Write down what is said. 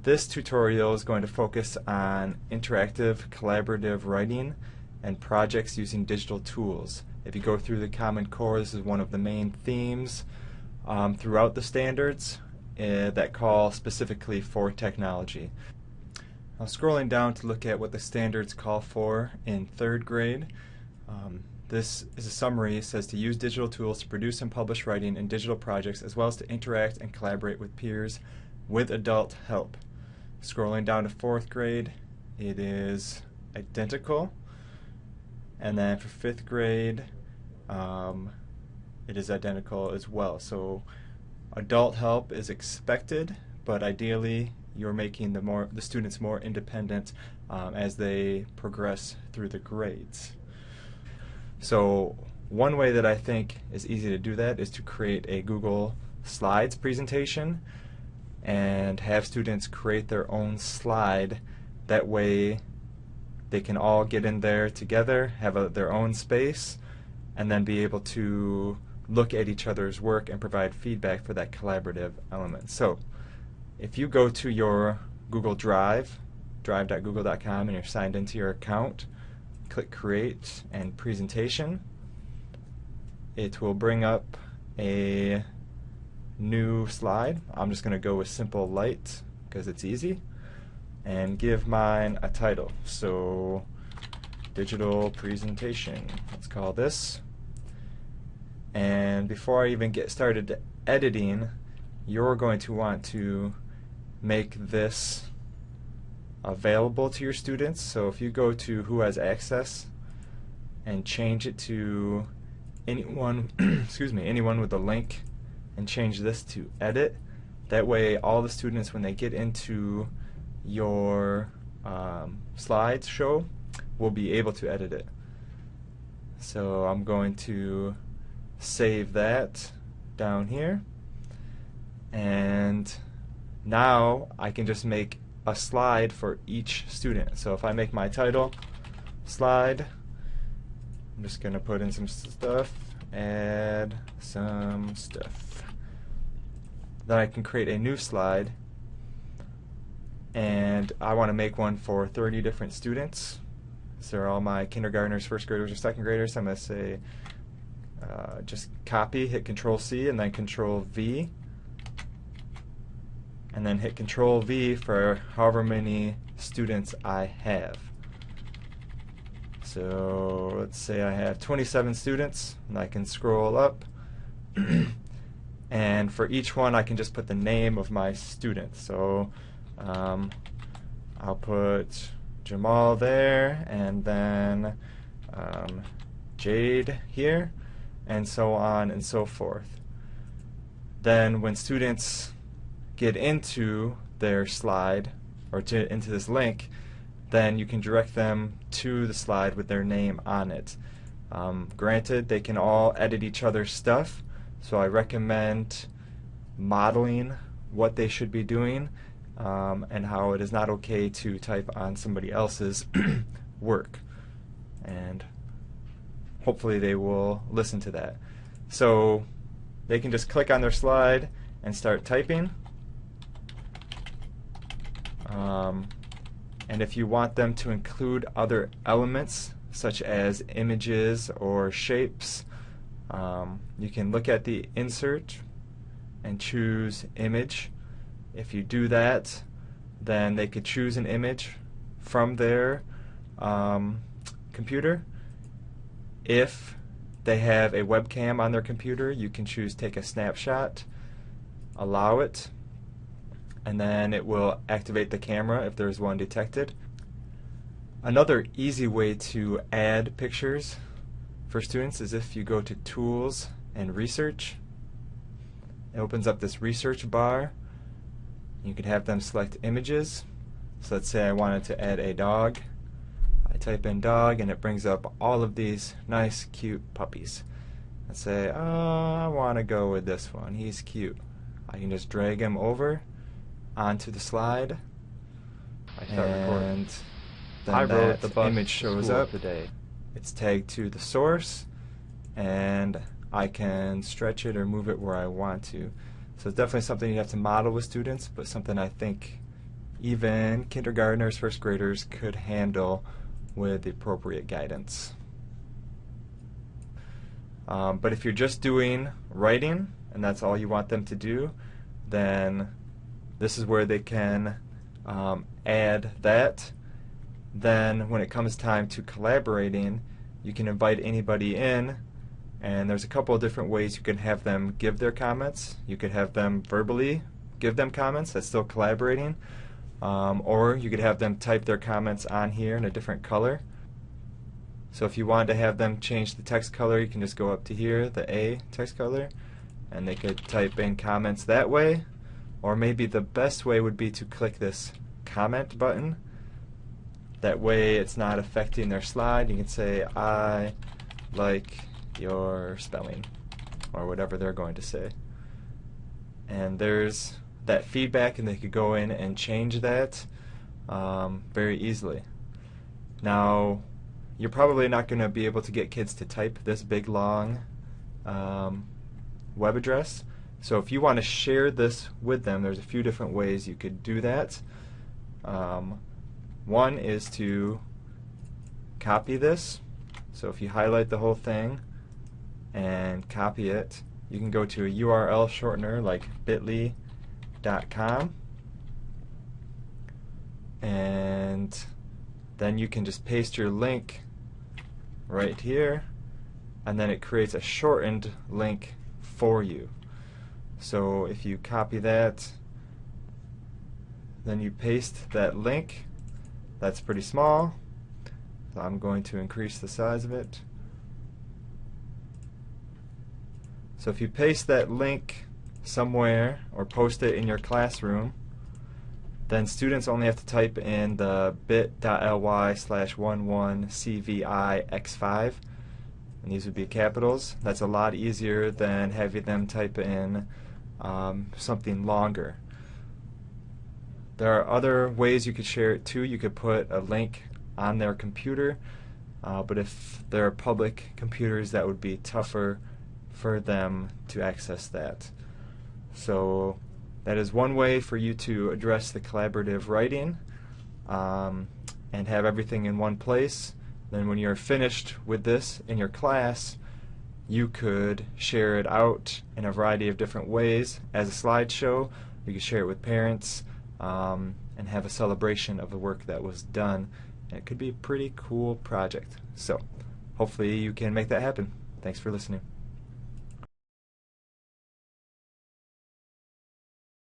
This tutorial is going to focus on interactive collaborative writing and projects using digital tools. If you go through the Common Core, this is one of the main themes throughout the standards that call specifically for technology. Now, scrolling down to look at what the standards call for in 3rd grade, this is a summary. It says to use digital tools to produce and publish writing and digital projects, as well as to interact and collaborate with peers with adult help. Scrolling down to 4th grade, it is identical. And then for 5th grade, it is identical as well. So adult help is expected, but ideally you're making the students more independent as they progress through the grades. So one way that I think is easy to do that is to create a Google Slides presentation and have students create their own slide. That way they can all get in there together, have their own space, and then be able to look at each other's work and provide feedback for that collaborative element. So if you go to your Google Drive, drive.google.com, and you're signed into your account, click Create and Presentation, it will bring up a new slide. I'm just going to go with Simple Light because it's easy, and give mine a title. So digital presentation, let's call this. And before I even get started editing, you're going to want to make this available to your students. So if you go to Who Has Access and change it to anyone anyone with a link, and change this to Edit, that way all the students, when they get into your slideshow, will be able to edit it. So I'm going to save that down here, and now I can just make a slide for each student. So if I make my title slide, I'm just going to put in some stuff, add some stuff. Then I can create a new slide, and I want to make one for 30 different students. So they're all my kindergartners, 1st graders, or 2nd graders. So I'm going to say just copy, hit Control-C, and then Control-V, and then hit Control-V for however many students I have. So let's say I have 27 students, and I can scroll up and for each one I can just put the name of my student. So I'll put Jamal there, and then Jade here, and so on and so forth. Then when students get into their slide, or into this link, then you can direct them to the slide with their name on it. Granted, they can all edit each other's stuff, so I recommend modeling what they should be doing, and how it is not okay to type on somebody else's work. And hopefully they will listen to that. So they can just click on their slide and start typing. And if you want them to include other elements such as images or shapes, you can look at the insert and choose image. If you do that, then they could choose an image from their computer. If they have a webcam on their computer, you can choose take a snapshot, allow it, and then it will activate the camera if there's one detected. Another easy way to add pictures for students is if you go to Tools and Research. It opens up this research bar. You could have them select images. So let's say I wanted to add a dog. I type in dog, and it brings up all of these nice, cute puppies. Let's say, oh, I want to go with this one. He's cute. I can just drag him over onto the slide, and then that image shows up. It's tagged to the source, and I can stretch it or move it where I want to. So it's definitely something you have to model with students, but something I think even kindergartners, first graders could handle with the appropriate guidance. But if you're just doing writing and that's all you want them to do, then this is where they can add that. Then when it comes time to collaborating, you can invite anybody in, and there's a couple of different ways you can have them give their comments. You could have them verbally give them comments, that's still collaborating, or you could have them type their comments on here in a different color. So if you wanted to have them change the text color, you can just go up to here, the A text color, and they could type in comments that way. Or maybe the best way would be to click this comment button. That way it's not affecting their slide. You can say, I like your spelling, or whatever they're going to say. And there's that feedback, and they could go in and change that very easily. Now, you're probably not going to be able to get kids to type this big long web address. So if you want to share this with them, there's a few different ways you could do that. One is to copy this. So if you highlight the whole thing and copy it, you can go to a URL shortener like bit.ly.com, and then you can just paste your link right here, and then it creates a shortened link for you. So if you copy that, then you paste that link. That's pretty small, so I'm going to increase the size of it. So if you paste that link somewhere or post it in your classroom, then students only have to type in the bit.ly/11cvix5, and these would be capitals. That's a lot easier than having them type in something longer. There are other ways you could share it too. You could put a link on their computer, but if there are public computers, that would be tougher for them to access that. So that is one way for you to address the collaborative writing and have everything in one place. Then when you're finished with this in your class, you could share it out in a variety of different ways as a slideshow. You could share it with parents and have a celebration of the work that was done. And it could be a pretty cool project. So hopefully you can make that happen. Thanks for listening.